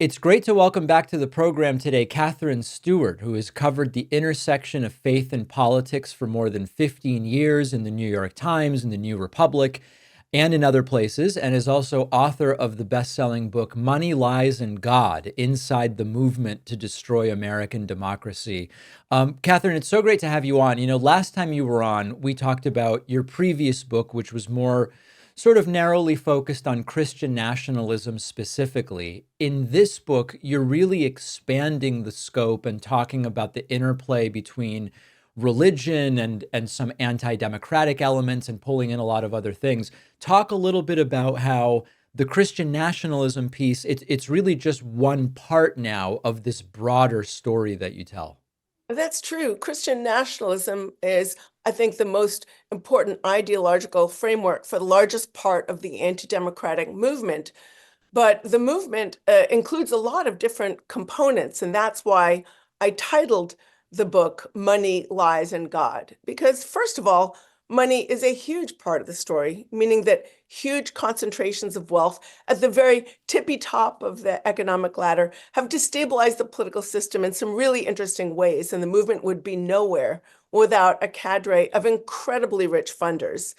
It's great to welcome back to the program today Catherine Stewart, who has covered the intersection of faith and politics for more than 15 years in the New York Times, in the New Republic, and in other places, and is also author of the best-selling book Money, Lies, and God: Inside the Movement to Destroy American Democracy. Catherine, it's so great to have you on. Last time you were on, we talked about your previous book, which was more sort of narrowly focused on Christian nationalism specifically. In this book, you're really expanding the scope and talking about the interplay between religion and some anti-democratic elements and pulling in a lot of other things. Talk a little bit about how the Christian nationalism piece, it's really just one part now of this broader story that you tell. That's true. Christian nationalism is, I think, the most important ideological framework for the largest part of the anti-democratic movement. But the movement includes a lot of different components, and that's why I titled the book Money, Lies, and God. Because, first of all, money is a huge part of the story, meaning that huge concentrations of wealth at the very tippy top of the economic ladder have destabilized the political system in some really interesting ways, and the movement would be nowhere without a cadre of incredibly rich funders,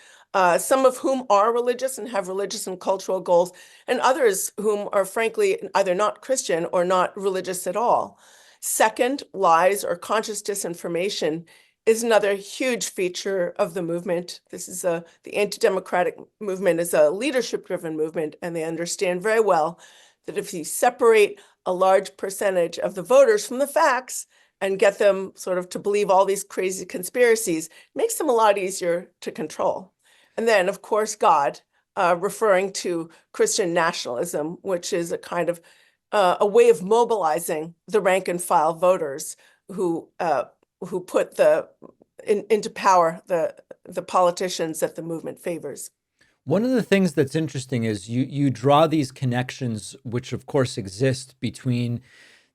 some of whom are religious and have religious and cultural goals, and others whom are frankly either not Christian or not religious at all. Second, lies or conscious disinformation is another huge feature of the movement. The anti-democratic movement is a leadership-driven movement, and they understand very well that if you separate a large percentage of the voters from the facts and get them sort of to believe all these crazy conspiracies, it makes them a lot easier to control. And then, of course, God, referring to Christian nationalism, which is a kind of a way of mobilizing the rank and file voters who put into power the politicians that the movement favors. One of the things that's interesting is you draw these connections, which of course exist between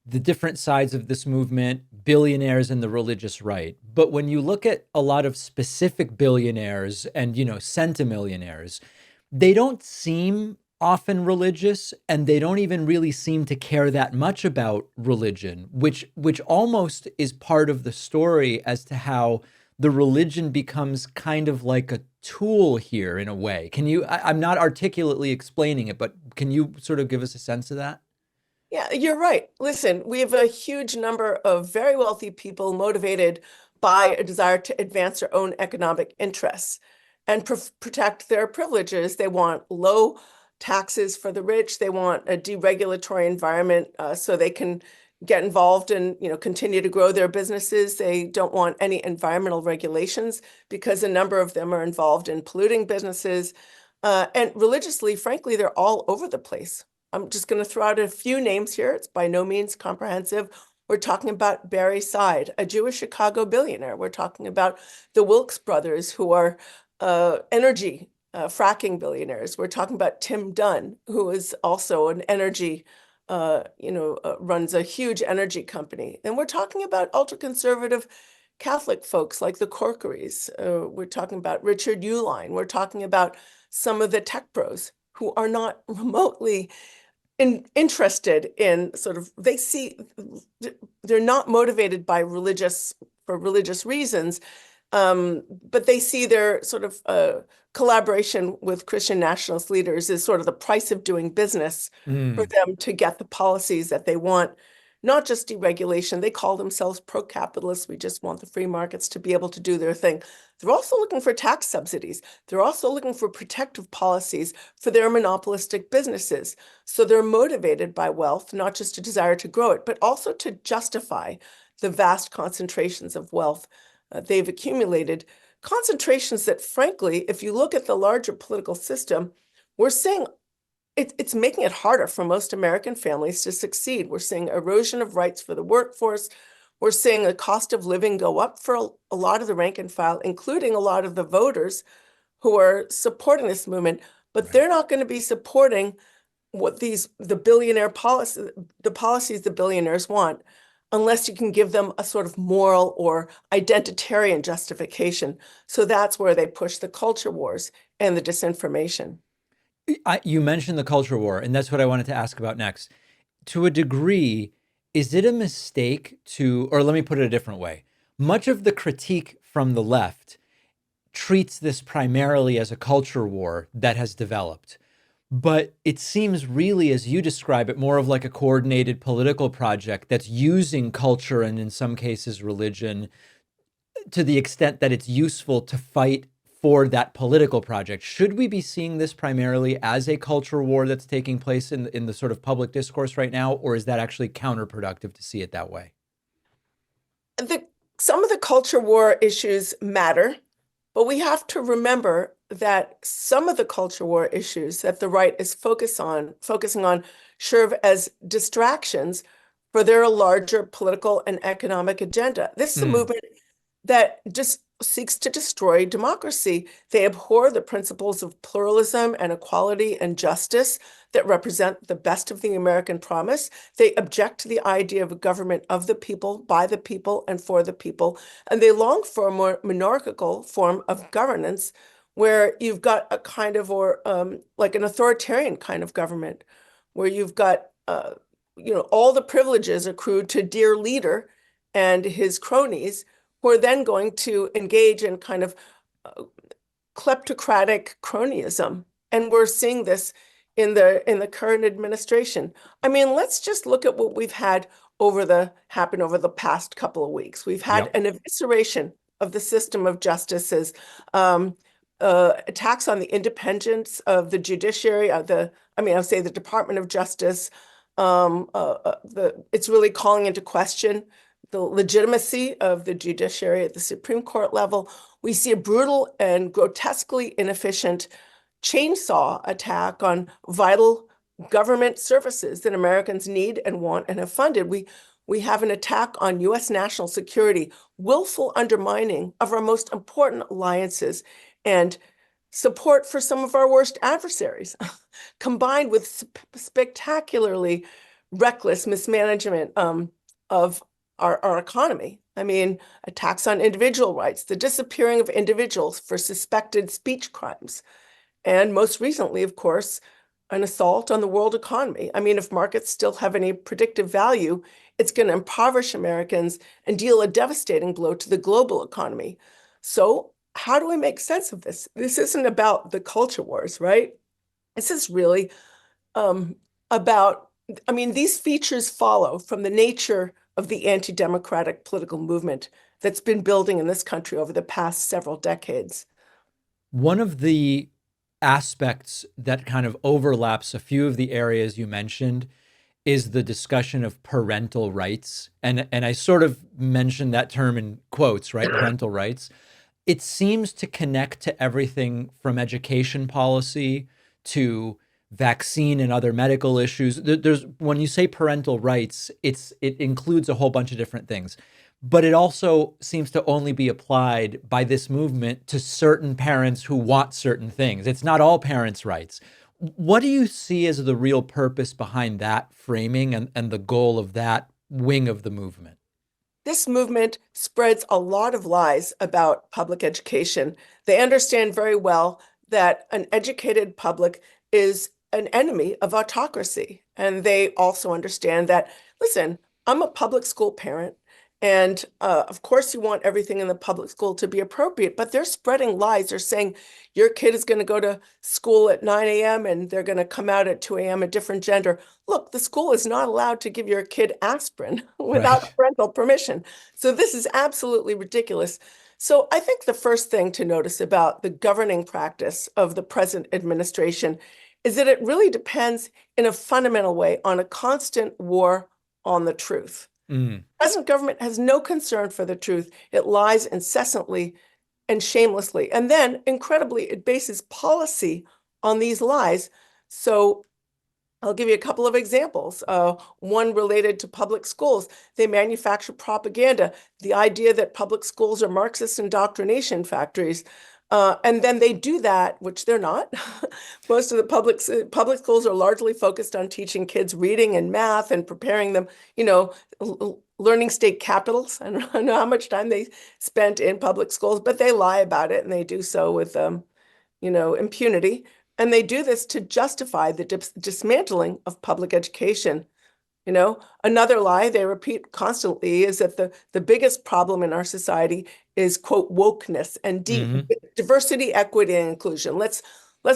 the different sides of this movement, billionaires and the religious right. But when you look at a lot of specific billionaires and, centimillionaires, they don't seem often religious, and they don't even really seem to care that much about religion, which almost is part of the story as to how the religion becomes kind of like a tool here in a way. I'm not articulately explaining it, but can you sort of give us a sense of that? Yeah, you're right. Listen, we have a huge number of very wealthy people motivated by a desire to advance their own economic interests and protect their privileges. They want low taxes for the rich. They want a deregulatory environment so they can get involved and continue to grow their businesses. They don't want any environmental regulations because a number of them are involved in polluting businesses. And religiously, frankly, they're all over the place. I'm just going to throw out a few names here. It's by no means comprehensive. We're talking about Barry Seid, a Jewish Chicago billionaire. We're talking about the Wilks brothers, who are energy fracking billionaires. We're talking about Tim Dunn, who is also an energy, runs a huge energy company. And we're talking about ultra-conservative Catholic folks like the Corkerys. We're talking about Richard Uihlein. We're talking about some of the tech bros who are not remotely interested in they're not motivated by for religious reasons, but they see their sort of collaboration with Christian nationalist leaders as sort of the price of doing business for Mm, them to get the policies that they want. Not just deregulation, they call themselves pro-capitalist. We just want the free markets to be able to do their thing. They're also looking for tax subsidies. They're also looking for protective policies for their monopolistic businesses. So they're motivated by wealth, not just a desire to grow it, but also to justify the vast concentrations of wealth they've accumulated. Concentrations that, frankly, if you look at the larger political system, we're seeing it's making it harder for most American families to succeed. We're seeing erosion of rights for the workforce. We're seeing the cost of living go up for a lot of the rank and file, including a lot of the voters who are supporting this movement, but right. they're not going to be supporting the policies the billionaires want, unless you can give them a sort of moral or identitarian justification. So that's where they push the culture wars and the disinformation. You mentioned the culture war, and that's what I wanted to ask about next. to a degree, is it a mistake to, or let me put it a different way? Much of the critique from the left treats this primarily as a culture war that has developed. But it seems really, as you describe it, more of like a coordinated political project that's using culture and in some cases religion to the extent that it's useful to fight for that political project. Should we be seeing this primarily as a culture war that's taking place in the sort of public discourse right now, or is that actually counterproductive to see it that way? The, some of the culture war issues matter, but we have to remember that some of the culture war issues that the right is focusing on serve as distractions for their larger political and economic agenda. This is a Mm, movement that just seeks to destroy democracy. They abhor the principles of pluralism and equality and justice that represent the best of the American promise. They object to the idea of a government of the people, by the people, and for the people. And they long for a more monarchical form of governance where you've got a kind of, or like an authoritarian kind of government, where you've got, all the privileges accrued to dear leader and his cronies who are then going to engage in kind of uh, kleptocratic cronyism. And we're seeing this in the current administration. I mean, let's just look at what we've had happen over the past couple of weeks. We've had yep. an evisceration of the system of justices, attacks on the independence of the judiciary, I'll say the Department of Justice. It's really calling into question the legitimacy of the judiciary at the Supreme Court level. We see a brutal and grotesquely inefficient chainsaw attack on vital government services that Americans need and want and have funded. We have an attack on US national security, willful undermining of our most important alliances, and support for some of our worst adversaries, combined with spectacularly reckless mismanagement of our economy. I mean, attacks on individual rights, the disappearing of individuals for suspected speech crimes, and most recently, of course, an assault on the world economy. I mean, if markets still have any predictive value, it's going to impoverish Americans and deal a devastating blow to the global economy. So, how do we make sense of this? This isn't about the culture wars, right? This is really um, about, I mean, these features follow from the nature of the anti-democratic political movement that's been building in this country over the past several decades. One of the aspects that kind of overlaps a few of the areas you mentioned is the discussion of parental rights. And I sort of mentioned that term in quotes, right? Parental rights. It seems to connect to everything from education policy to vaccine and other medical issues. There's when you say parental rights, it includes a whole bunch of different things. But it also seems to only be applied by this movement to certain parents who want certain things. It's not all parents' rights. What do you see as the real purpose behind that framing and the goal of that wing of the movement? This movement spreads a lot of lies about public education. They understand very well that an educated public is an enemy of autocracy. And they also understand that, listen, I'm a public school parent. And of course, you want everything in the public school to be appropriate, but they're spreading lies. They're saying your kid is going to go to school at 9 a.m. and they're going to come out at 2 a.m. a different gender. Look, the school is not allowed to give your kid aspirin without Right. parental permission. So this is absolutely ridiculous. So I think the first thing to notice about the governing practice of the present administration is that it really depends in a fundamental way on a constant war on the truth. Mm. Present government has no concern for the truth. It lies incessantly and shamelessly. And then, incredibly, it bases policy on these lies. So I'll give you a couple of examples. One related to public schools. They manufacture propaganda, the idea that public schools are Marxist indoctrination factories. And then they do that, which they're not. Most of the public schools are largely focused on teaching kids reading and math and preparing them, learning state capitals. I don't know how much time they spent in public schools, but they lie about it and they do so with impunity. And they do this to justify the dismantling of public education. Another lie they repeat constantly is that the biggest problem in our society is, quote, wokeness and Hmm. diversity, equity, and inclusion. Let's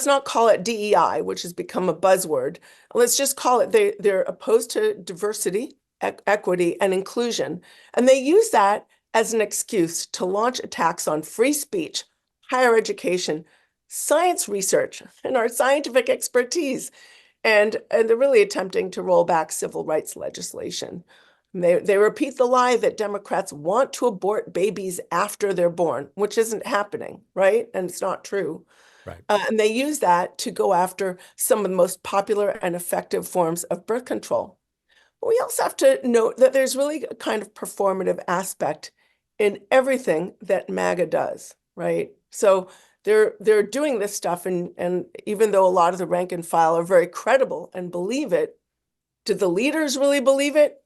not call it DEI, which has become a buzzword. Let's just call it they're opposed to diversity, equity, and inclusion. And they use that as an excuse to launch attacks on free speech, higher education, research, and our scientific expertise. And they're really attempting to roll back civil rights legislation. They repeat the lie that Democrats want to abort babies after they're born, which isn't happening, right? And it's not true. Right. And they use that to go after some of the most popular and effective forms of birth control. But we also have to note that there's really a kind of performative aspect in everything that MAGA does, right? So they're doing this stuff, and even though a lot of the rank and file are very credible and believe it, do the leaders really believe it?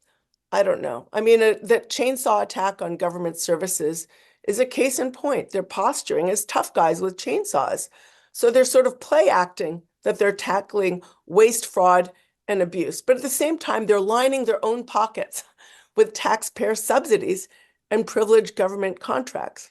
I don't know. I mean, that chainsaw attack on government services is a case in point. They're posturing as tough guys with chainsaws. So they're sort of play acting that they're tackling waste, fraud, and abuse. But at the same time, they're lining their own pockets with taxpayer subsidies and privileged government contracts.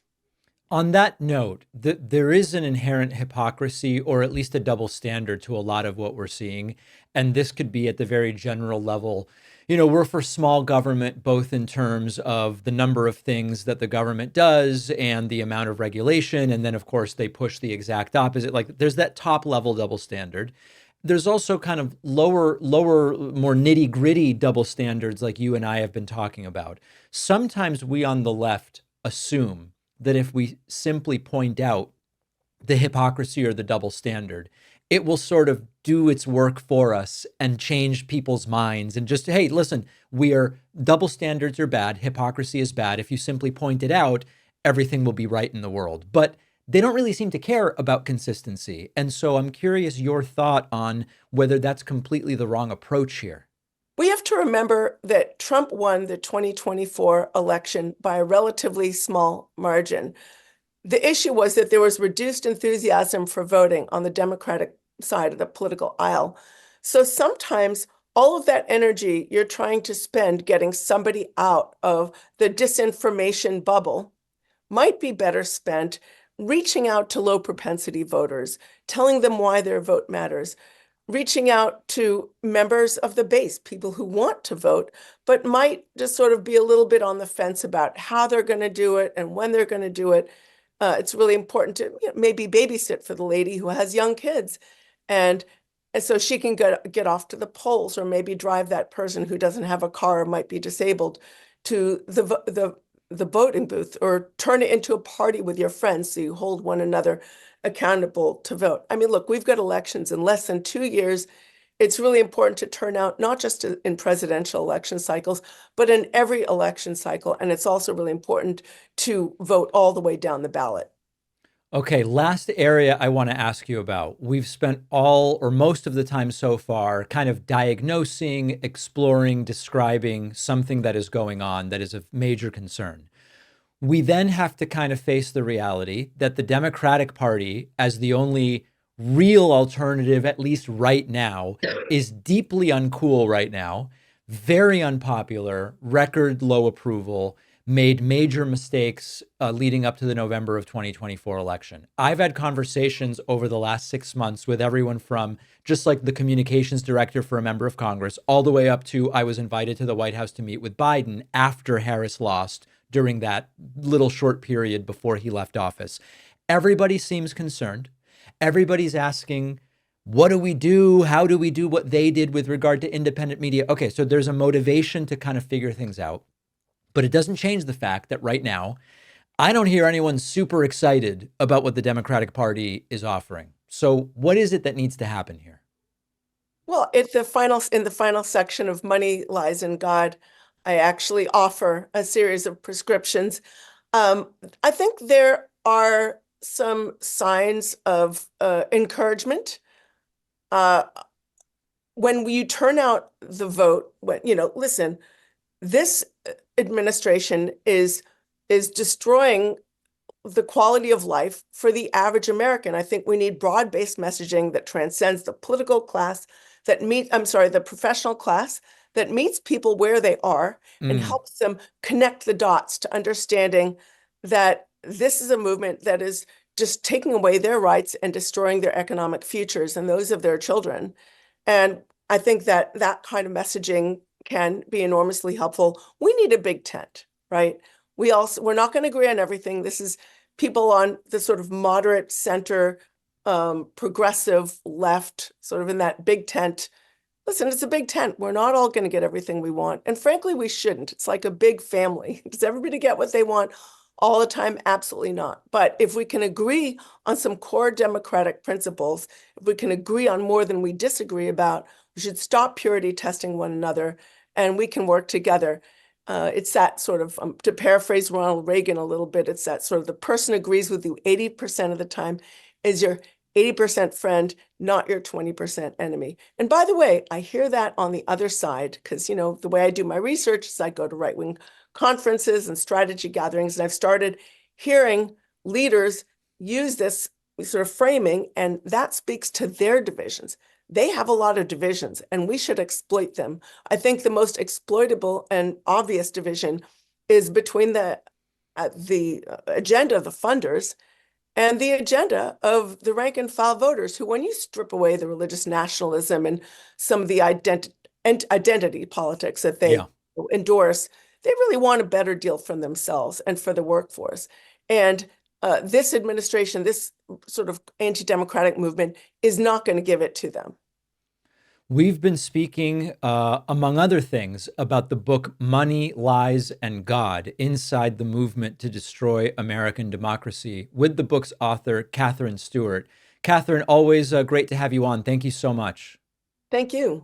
On that note, there is an inherent hypocrisy or at least a double standard to a lot of what we're seeing. And this could be at the very general level. We're for small government, both in terms of the number of things that the government does and the amount of regulation. And then, of course, they push the exact opposite. Like there's that top level double standard. There's also kind of lower, more nitty gritty double standards like you and I have been talking about. Sometimes we on the left assume that if we simply point out the hypocrisy or the double standard, it will sort of do its work for us and change people's minds and just, hey, listen, double standards are bad, hypocrisy is bad. If you simply point it out, everything will be right in the world. But they don't really seem to care about consistency. And so I'm curious your thought on whether that's completely the wrong approach here. We have to remember that Trump won the 2024 election by a relatively small margin. The issue was that there was reduced enthusiasm for voting on the Democratic side of the political aisle. So sometimes all of that energy you're trying to spend getting somebody out of the disinformation bubble might be better spent reaching out to low propensity voters, telling them why their vote matters, reaching out to members of the base, people who want to vote, but might just sort of be a little bit on the fence about how they're going to do it and when they're going to do it. It's really important to maybe babysit for the lady who has young kids, and so she can get off to the polls, or maybe drive that person who doesn't have a car or might be disabled to the voting booth, or turn it into a party with your friends so you hold one another accountable to vote. I mean, look, we've got elections in less than 2 years. It's really important to turn out, not just in presidential election cycles, but in every election cycle. And it's also really important to vote all the way down the ballot. Okay, last area I want to ask you about. We've spent all or most of the time so far kind of diagnosing, exploring, describing something that is going on that is of major concern. We then have to kind of face the reality that the Democratic Party, as the only real alternative, at least right now, is deeply uncool right now, very unpopular, record low approval, made major mistakes leading up to the November of 2024 election. I've had conversations over the last 6 months with everyone from just like the communications director for a member of Congress, all the way up to I was invited to the White House to meet with Biden after Harris lost during that little short period before he left office. Everybody seems concerned. Everybody's asking, what do we do? How do we do what they did with regard to independent media? Okay, so there's a motivation to kind of figure things out. But it doesn't change the fact that right now, I don't hear anyone super excited about what the Democratic Party is offering. So what is it that needs to happen here? Well, in the final section of Money Lies in God, I actually offer a series of prescriptions. Um, I think there are some signs of encouragement. Uh, when you turn out the vote, listen, this administration is destroying the quality of life for the average American. I think we need broad-based messaging that transcends the political class, the professional class, that meets people where they are and Mm. helps them connect the dots to understanding that this is a movement that is just taking away their rights and destroying their economic futures and those of their children. And I think that that kind of messaging can be enormously helpful. We need a big tent, right? We're not going to agree on everything. This is people on the sort of moderate center, progressive left, sort of in that big tent. Listen, it's a big tent. We're not all going to get everything we want. And frankly, we shouldn't. It's like a big family. Does everybody get what they want all the time? Absolutely not. But if we can agree on some core democratic principles, if we can agree on more than we disagree about, we should stop purity testing one another and we can work together. It's that sort of, to paraphrase Ronald Reagan a little bit, it's that sort of the person agrees with you 80% of the time is your 80% friend, not your 20% enemy. And by the way, I hear that on the other side because, the way I do my research is I go to right-wing conferences and strategy gatherings, and I've started hearing leaders use this sort of framing, and that speaks to their divisions. They have a lot of divisions, and we should exploit them. I think the most exploitable and obvious division is between the agenda of the funders and the agenda of the rank and file voters, who, when you strip away the religious nationalism and some of the identity politics that they Yeah. endorse, they really want a better deal for themselves and for the workforce. And this administration, this sort of anti-democratic movement, is not going to give it to them. We've been speaking, among other things, about the book Money, Lies, and God Inside the Movement to Destroy American Democracy with the book's author, Katherine Stewart. Katherine, always great to have you on. Thank you so much. Thank you.